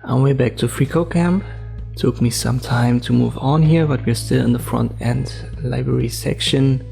And we're back to FreeCodeCamp. Took me some time to move on here, but we're still in the front end library section.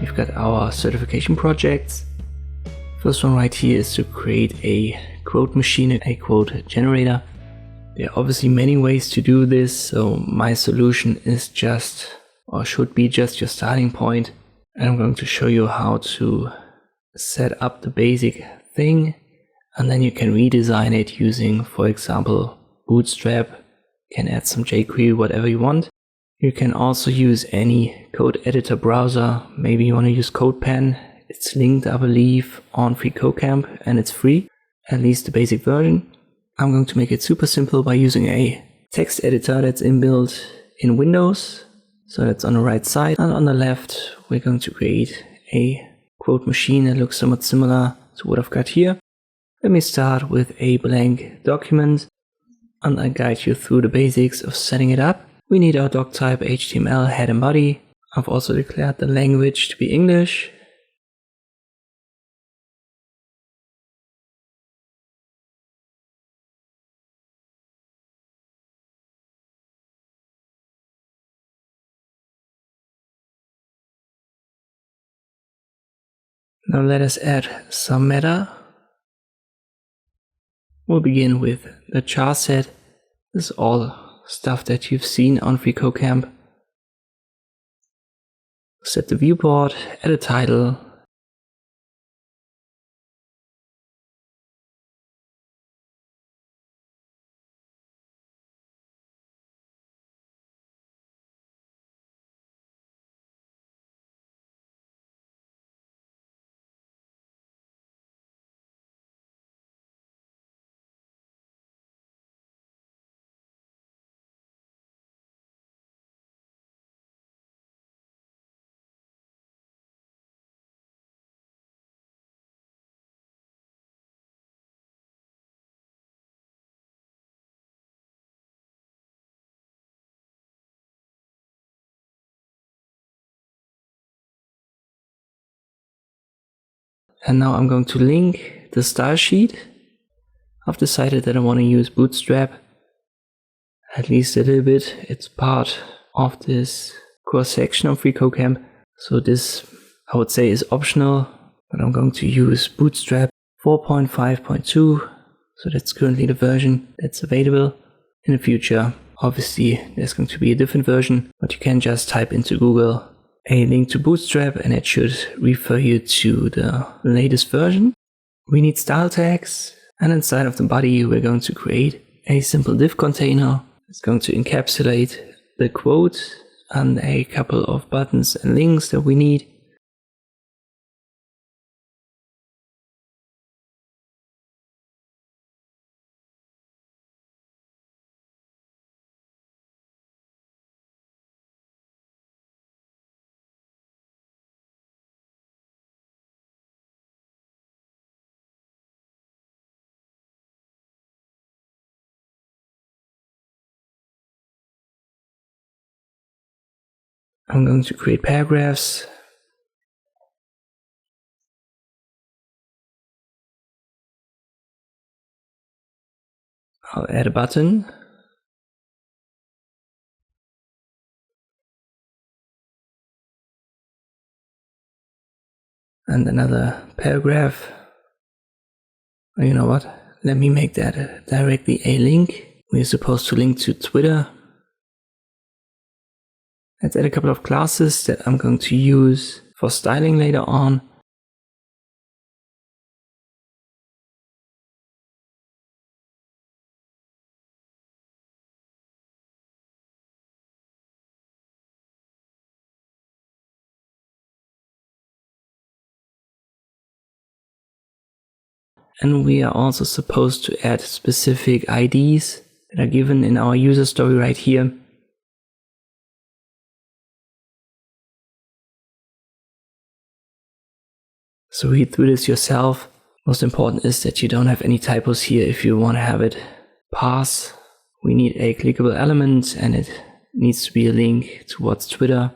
We've got our certification projects. First one right here is to create a quote machine, a quote generator. There are obviously many ways to do this, so my solution is just, or should be just your starting point. And I'm going to show you how to set up the basic thing, and then you can redesign it using, for example, Bootstrap. You can add some jQuery, whatever you want. You can also use any code editor browser. Maybe you want to use CodePen. It's linked, I believe, on FreeCodeCamp, and it's free, at least the basic version. I'm going to make it super simple by using a text editor that's inbuilt in Windows. So that's on the right side, and on the left we're going to create a quote machine that looks somewhat similar to what I've got here. Let me start with a blank document, and I'll guide you through the basics of setting it up. We need our doc type HTML head and body. I've also declared the language to be English. Now let us add some meta. We'll begin with the char set. This is all stuff that you've seen on FreeCodeCamp. Set the viewport, add a title. And now I'm going to link the style sheet. I've decided that I want to use Bootstrap, at least a little bit. It's part of this core section of FreeCodeCamp. So this, I would say, is optional, but I'm going to use Bootstrap 4.5.2. So that's currently the version that's available. In the future, obviously, there's going to be a different version, but you can just type into Google a link to Bootstrap and it should refer you to the latest version. We need style tags, and inside of the body we're going to create a simple div container. It's going to encapsulate the quote and a couple of buttons and links that we need. I'm going to create paragraphs. I'll add a button. And another paragraph. Oh, you know what? Let me make that directly a link. We're supposed to link to Twitter. Let's add a couple of classes that I'm going to use for styling later on. And we are also supposed to add specific IDs that are given in our user story right here. So read through this yourself. Most important is that you don't have any typos here if you want to have it pass. We need a clickable element and it needs to be a link towards Twitter.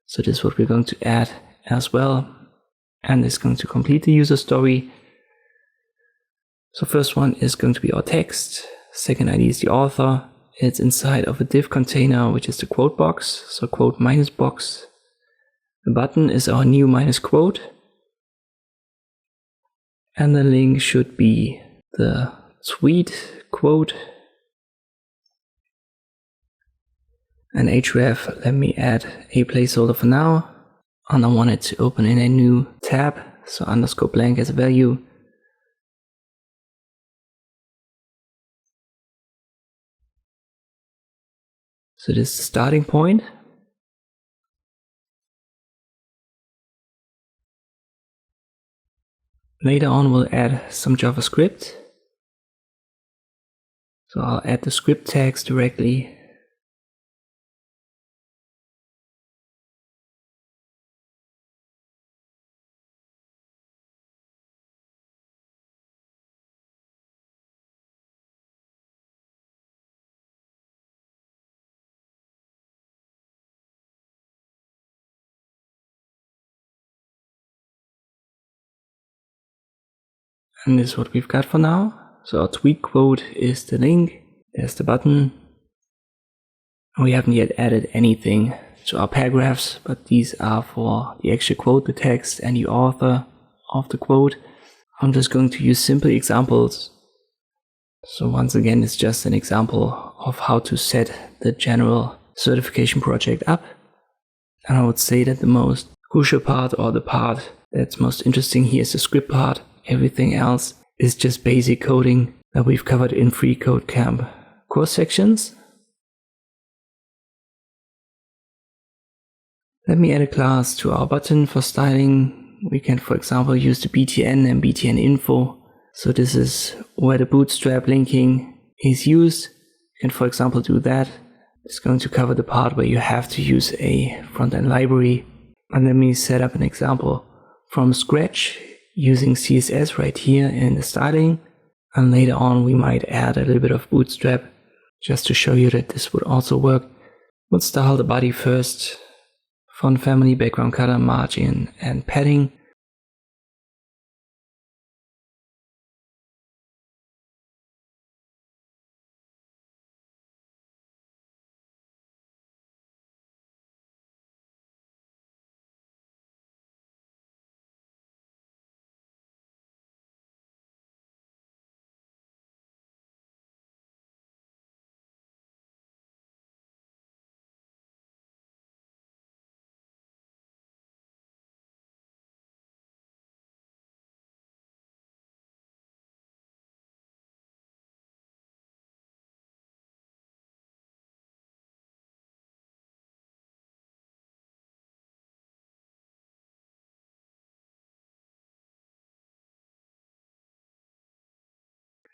So this is what we're going to add as well. And it's going to complete the user story. So first one is going to be our text. second ID is the author. It's inside of a div container, which is the quote box, so quote minus box. The button is our new minus quote. And the link should be the tweet quote. And href, let me add a placeholder for now. And I want it to open in a new tab, so underscore blank as a value. So this is the starting point. Later on we'll add some JavaScript. So I'll add the script tags directly. And this is what we've got for now. So our tweet quote is the link. There's the button. And we haven't yet added anything to our paragraphs, but these are for the actual quote, the text, and the author of the quote. I'm just going to use simple examples. So once again, it's just an example of how to set the general certification project up. And I would say that the most crucial part, or the part that's most interesting here, is the script part. Everything else is just basic coding that we've covered in FreeCodeCamp course sections. Let me add a class to our button for styling. We can, for example, use the btn and btn info. So this is where the Bootstrap linking is used. You can, for example, do that. It's going to cover the part where you have to use a front-end library. And let me set up an example from scratch using CSS right here in the styling. And later on we might add a little bit of Bootstrap just to show you that this would also work. We'll style the body first. Font family, background color, margin, and padding.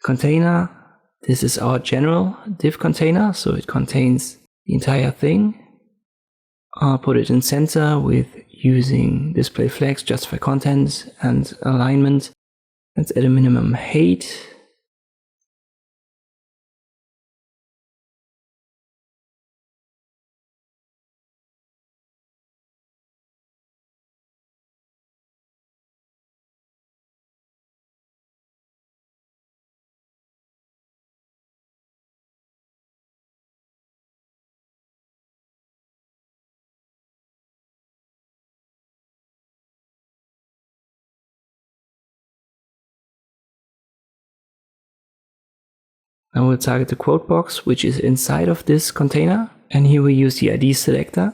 Container, this is our general div container, so it contains the entire thing. I'll put it in center with using display flags, justify content, and alignment. Let's add a minimum height. Now we'll target the quote box, which is inside of this container. And here we use the ID selector.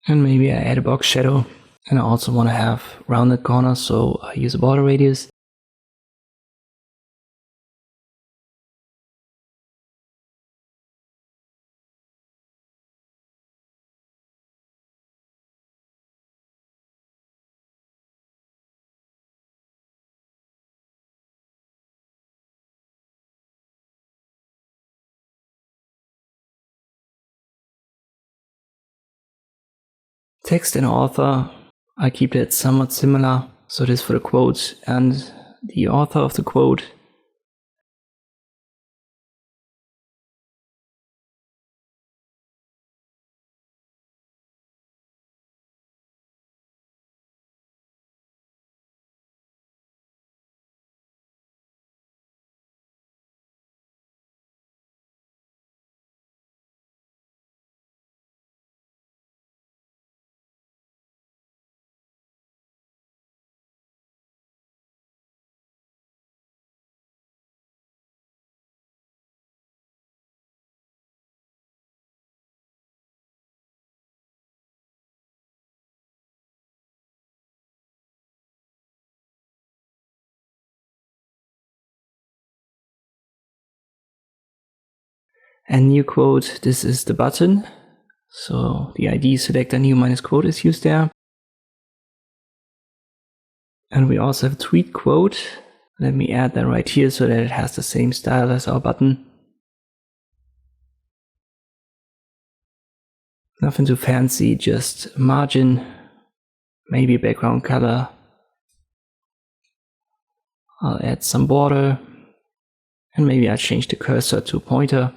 And maybe I add a box shadow. And I also want to have rounded corners, so I use a border radius. Text and author, I keep it somewhat similar. So this for the quote and the author of the quote. And new quote, this is the button. So the ID selector new minus quote is used there. And we also have tweet quote. Let me add that right here so that it has the same style as our button. Nothing too fancy, just margin, maybe background color. I'll add some border, and maybe I'll change the cursor to pointer.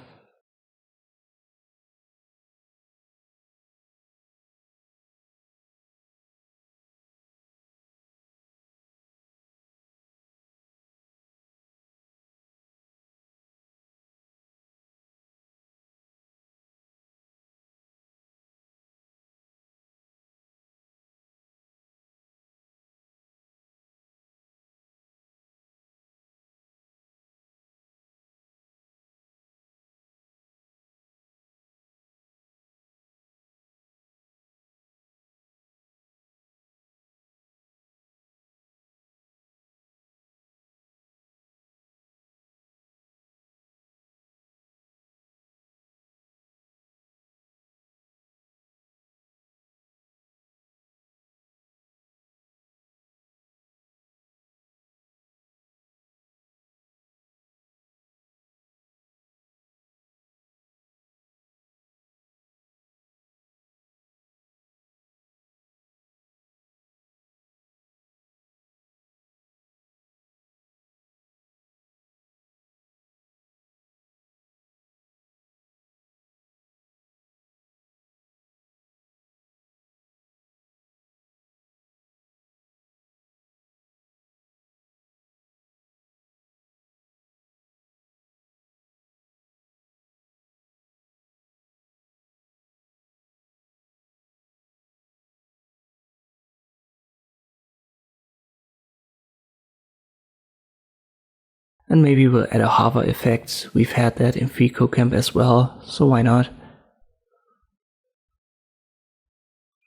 And maybe we'll add a hover effect. We've had that in FreeCodeCamp as well, so why not?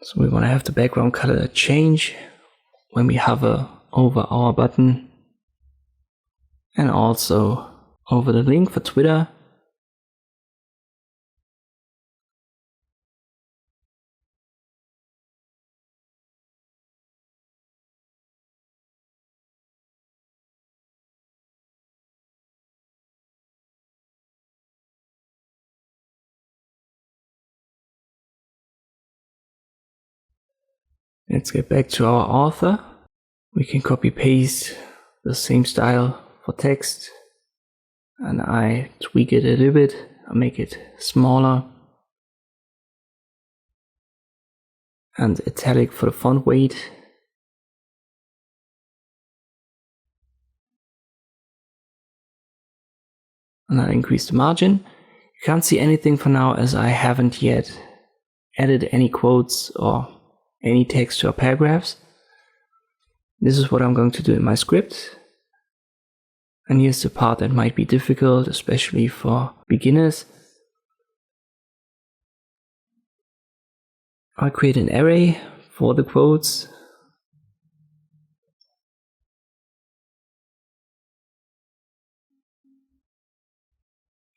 So we want to have the background color change when we hover over our button, and also over the link for Twitter. Let's get back to our author. We can copy paste the same style for text, and I tweak it a little bit. I'll make it smaller and italic for the font weight. And I'll increase the margin. You can't see anything for now as I haven't yet added any quotes or any text to our paragraphs. This is what I'm going to do in my script. And here's the part that might be difficult, especially for beginners. I'll create an array for the quotes.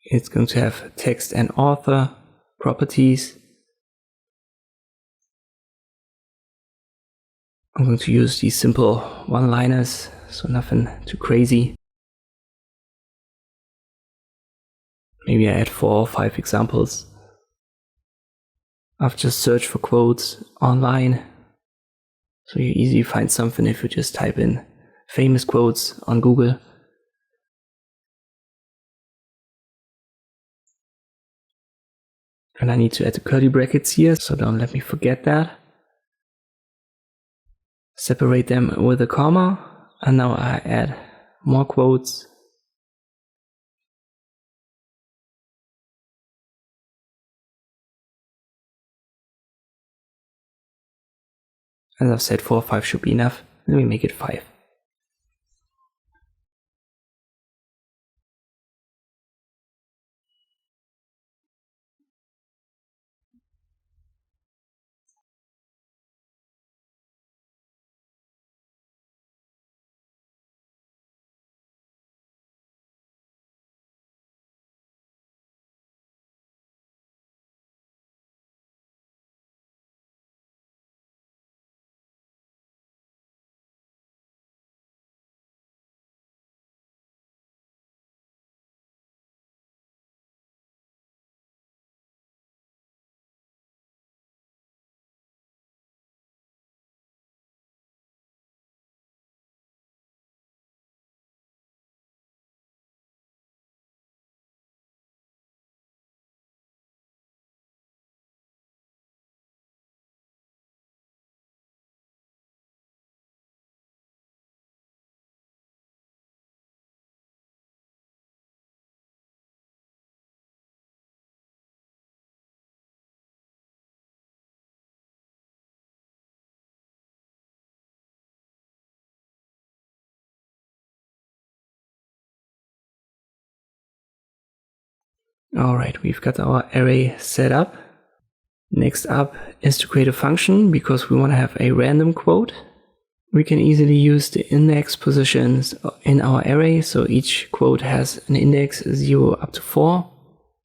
It's going to have text and author properties. I'm going to use these simple one-liners, so nothing too crazy. Maybe I add 4 or 5 examples. I've just searched for quotes online. So you easily find something if you just type in famous quotes on Google. And I need to add the curly brackets here, so don't let me forget that. Separate them with a comma, and now I add more quotes. As I've said, 4 or 5 should be enough. Let me make it 5. Alright, we've got our array set up. Next up is to create a function because we want to have a random quote. We can easily use the index positions in our array, so each quote has an index 0 up to 4.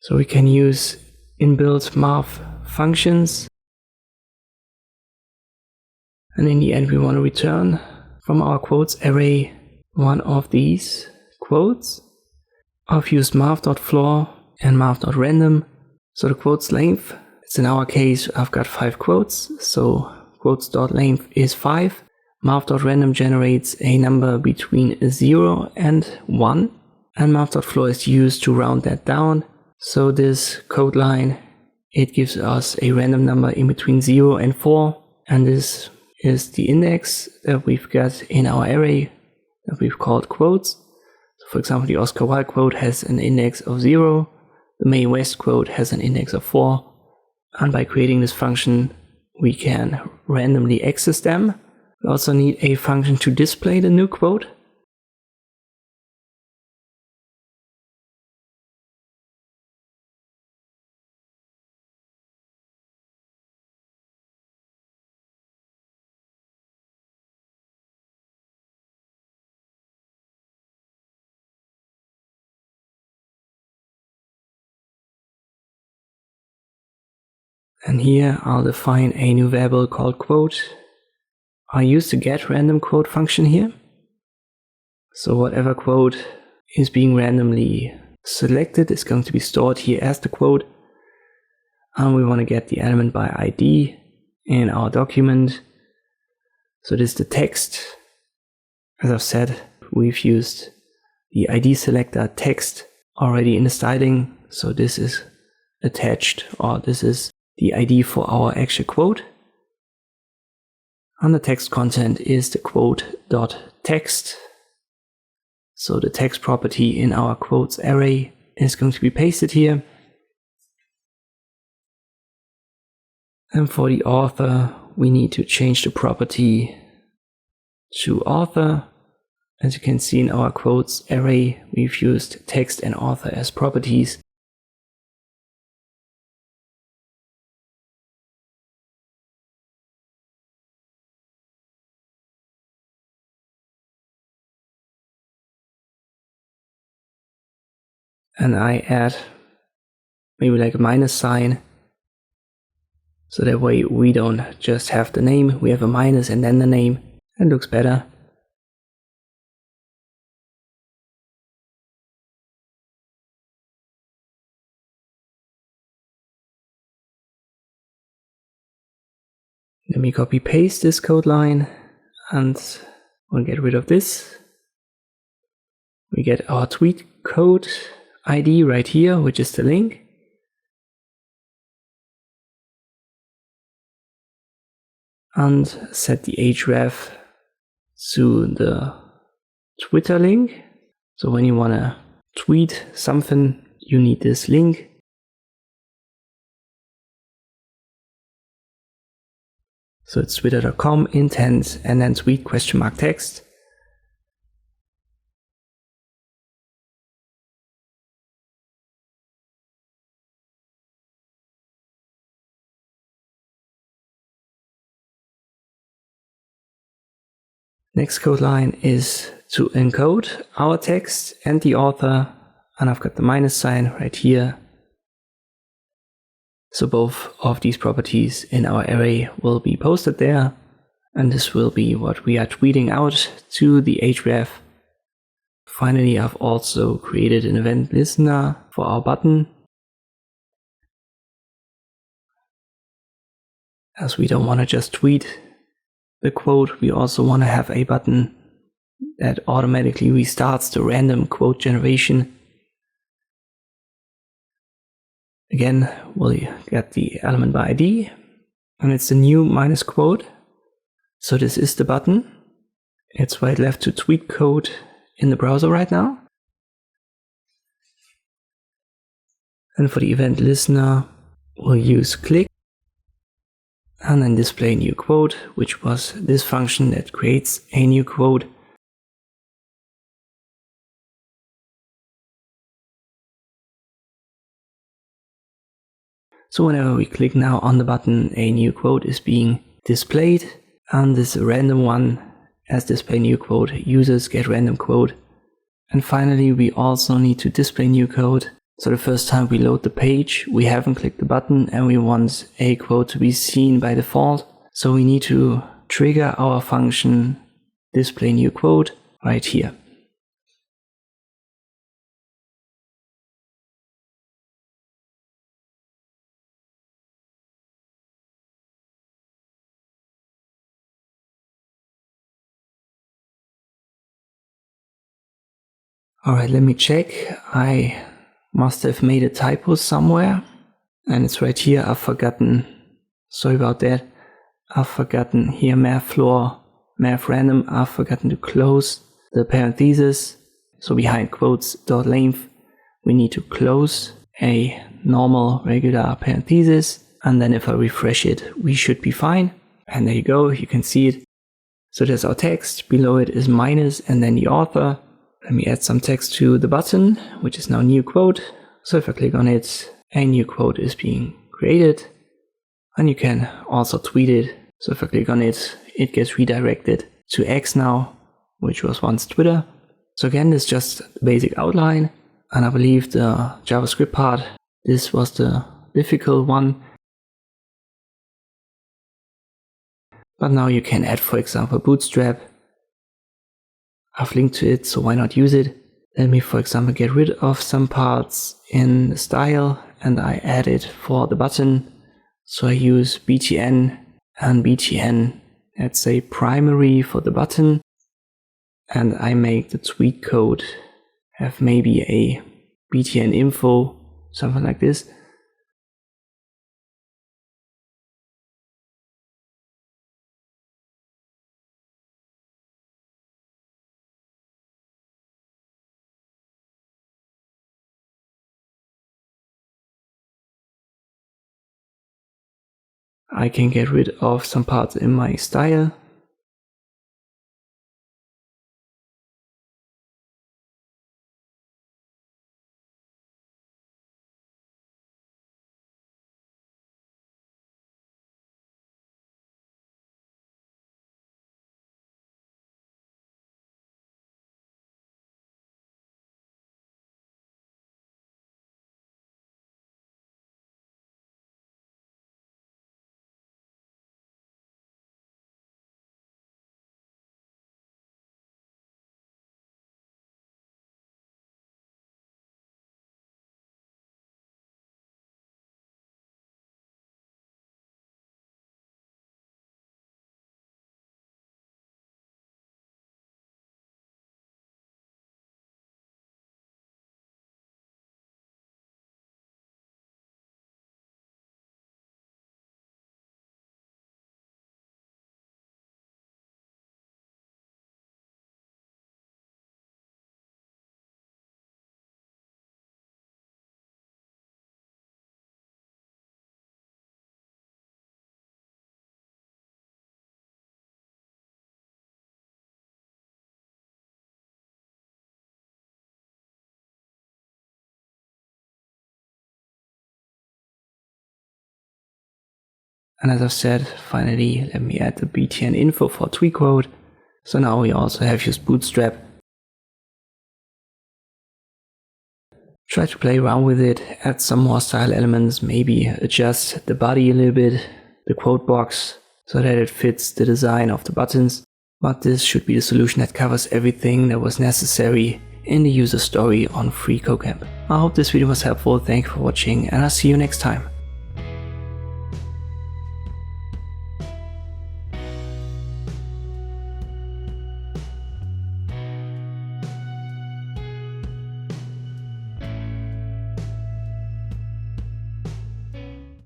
So we can use inbuilt math functions. And in the end we want to return from our quotes array one of these quotes. I've used math.floor and math.random. So the quote's length, it's in our case I've got 5 quotes, so quotes.length is 5. Math.random generates a number between 0 and 1, and math.floor is used to round that down. So this code line, it gives us a random number in between 0 and 4, and this is the index that we've got in our array that we've called quotes. So for example, the Oscar Wilde quote has an index of 0, the Mae West quote has an index of 4, and by creating this function we can randomly access them. We also need a function to display the new quote. And here I'll define a new variable called quote. I use the getRandomQuote function here. So whatever quote is being randomly selected is going to be stored here as the quote. And we want to get the element by ID in our document. So this is the text. As I've said, we've used the ID selector text already in the styling. So this is attached, or this is the ID for our actual quote. And the text content is the quote.text. So the text property in our quotes array is going to be pasted here. And for the author, we need to change the property to author. As you can see in our quotes array, we've used text and author as properties. And I add maybe like a minus sign. So that way we don't just have the name, we have a minus and then the name. That looks better. Let me copy paste this code line and we'll get rid of this. We get our tweet code ID right here, which is the link. And set the href to the Twitter link. So when you want to tweet something, you need this link. So it's twitter.com intent and then tweet ? Text. Next code line is to encode our text and the author, and I've got the minus sign right here. So both of these properties in our array will be posted there, and this will be what we are tweeting out to the href. Finally, I've also created an event listener for our button, as we don't want to just tweet the quote, we also want to have a button that automatically restarts the random quote generation. Again, we'll get the element by ID, and it's the new minus quote. So this is the button. It's right left to tweet code in the browser right now. And for the event listener, we'll use click and then display new quote, which was this function that creates a new quote. So whenever we click now on the button, a new quote is being displayed, and this random one as display new quote, users get random quote. And finally, we also need to display new code. So the first time we load the page, we haven't clicked the button and we want a quote to be seen by default. So we need to trigger our function display new quote right here. Alright, let me check. I must have made a typo somewhere, and it's right here. I've forgotten, sorry about that. I've forgotten here math floor, math random. I've forgotten to close the parenthesis. So behind quotes dot length, we need to close a normal regular parenthesis. And then if I refresh it, we should be fine. And there you go, you can see it. So there's our text. Below it is minus and then the author. Let me add some text to the button, which is now new quote. So if I click on it, a new quote is being created. And you can also tweet it. So if I click on it, it gets redirected to X now, which was once Twitter. So again, this is just the basic outline. And I believe the JavaScript part, this was the difficult one. But now you can add, for example, Bootstrap. I've linked to it, so why not use it? Let me, for example, get rid of some parts in the style, and I add it for the button. So I use btn and btn, let's say primary for the button. And I make the tweet code have maybe a btn info, something like this. I can get rid of some parts in my style. And as I've said, finally, let me add the btn info for tweak code. So now we also have used Bootstrap. Try to play around with it, add some more style elements, maybe adjust the body a little bit, the quote box, so that it fits the design of the buttons. But this should be the solution that covers everything that was necessary in the user story on FreeCodeCamp. I hope this video was helpful, thank you for watching, and I'll see you next time.